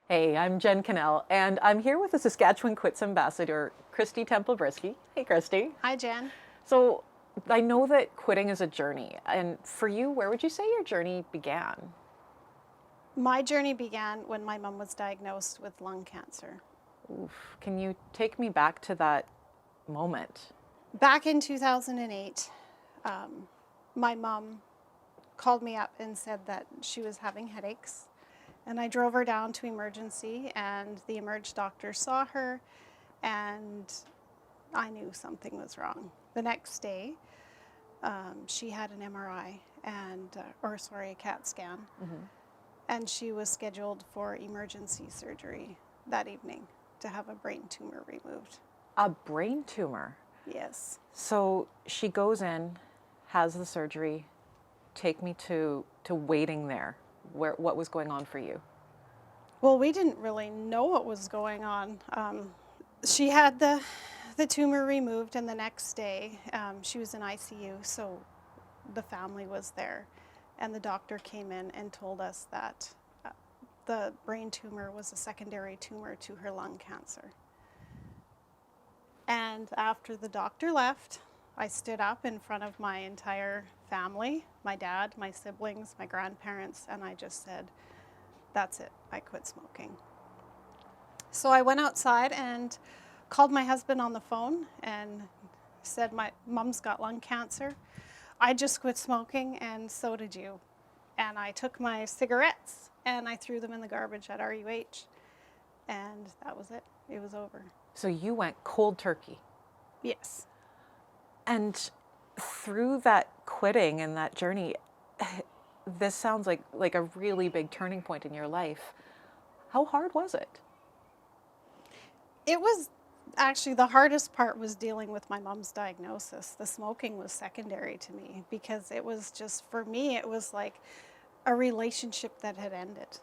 Hey, I'm Jen Cannell, and I'm here with the Saskatchewan Quits ambassador, Kristie Temple-Brisky. Hey, Kristie. Hi, Jen. So I know that quitting is a journey, and for you, where would you say your journey began? My journey began when my mom was diagnosed with lung cancer. Oof. Can you take me back to that moment? Back in 2008, my mom called me up and said that she was having headaches. And I drove her down to emergency, and the emerge doctor saw her, and I knew something was wrong. The next day, she had an MRI a CAT scan, and she was scheduled for emergency surgery that evening to have a brain tumor removed. A brain tumor. Yes. So she goes in, has the surgery. Take me to waiting there. What was going on for you? Well, we didn't really know what was going on. She had the tumor removed, and the next day she was in ICU, so the family was there. And the doctor came in and told us that the brain tumor was a secondary tumor to her lung cancer. And after the doctor left, I stood up in front of my entire family, my dad, my siblings, my grandparents, and I just said, that's it, I quit smoking. So I went outside and called my husband on the phone and said, my mom's got lung cancer. I just quit smoking, and so did you. And I took my cigarettes and I threw them in the garbage at RUH, and that was it. It was over. So you went cold turkey. Yes. And through that quitting and that journey, this sounds like a really big turning point in your life. How hard was it? It was actually, the hardest part was dealing with my mom's diagnosis. The smoking was secondary to me because it was just, for me, it was like a relationship that had ended.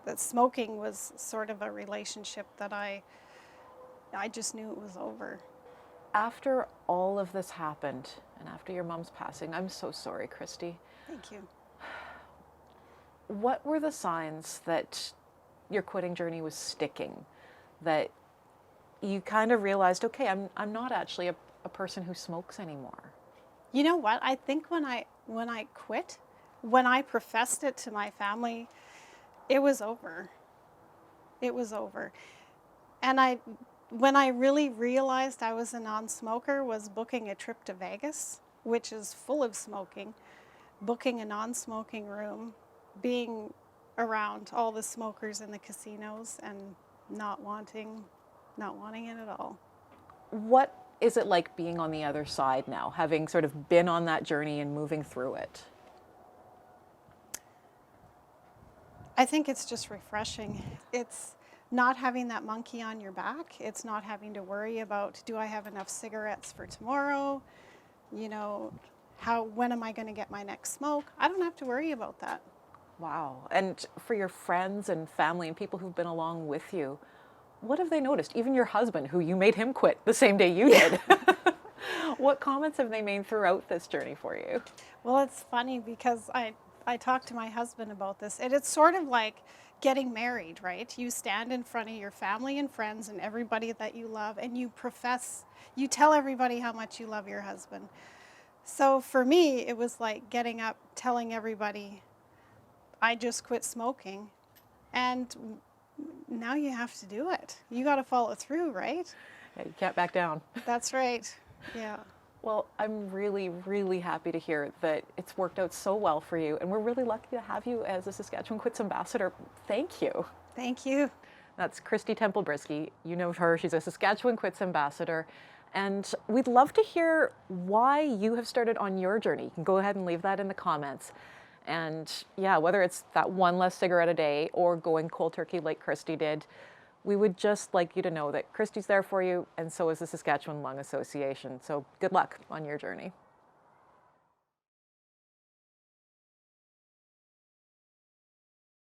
That smoking was sort of a relationship that I just knew it was over. After all of this happened, and after your mom's passing, I'm so sorry, Kristie. Thank you. What were the signs that your quitting journey was sticking? That you kind of realized, okay, I'm not actually a person who smokes anymore. You know what? I think when I quit, when I professed it to my family, it was over. It was over. And when I really realized I was a non-smoker was booking a trip to Vegas, which is full of smoking, booking a non-smoking room, being around all the smokers in the casinos and not wanting it at all. What is it like being on the other side now, having sort of been on that journey and moving through it? I think it's just refreshing. It's not having that monkey on your back. It's not having to worry about, do I have enough cigarettes for tomorrow? You know, when am I going to get my next smoke? I don't have to worry about that. Wow. And for your friends and family and people who've been along with you, what have they noticed? Even your husband, who you made him quit the same day you did. What comments have they made throughout this journey for you? Well, it's funny because I talked to my husband about this, and it's sort of like getting married, right? You stand in front of your family and friends and everybody that you love, and you tell everybody how much you love your husband. So for me, it was like getting up, telling everybody, I just quit smoking, and now you have to do it. You got to follow through, right? Yeah, you can't back down. That's right. Yeah. Well, I'm really, really happy to hear that it's worked out so well for you, and we're really lucky to have you as a Saskatchewan Quits ambassador. Thank you. Thank you. That's Kristie Temple-Brisky. You know her. She's a Saskatchewan Quits ambassador. And we'd love to hear why you have started on your journey. You can go ahead and leave that in the comments. And yeah, whether it's that one less cigarette a day or going cold turkey like Kristie did, we would just like you to know that Kristie's there for you, and so is the Saskatchewan Lung Association. So good luck on your journey.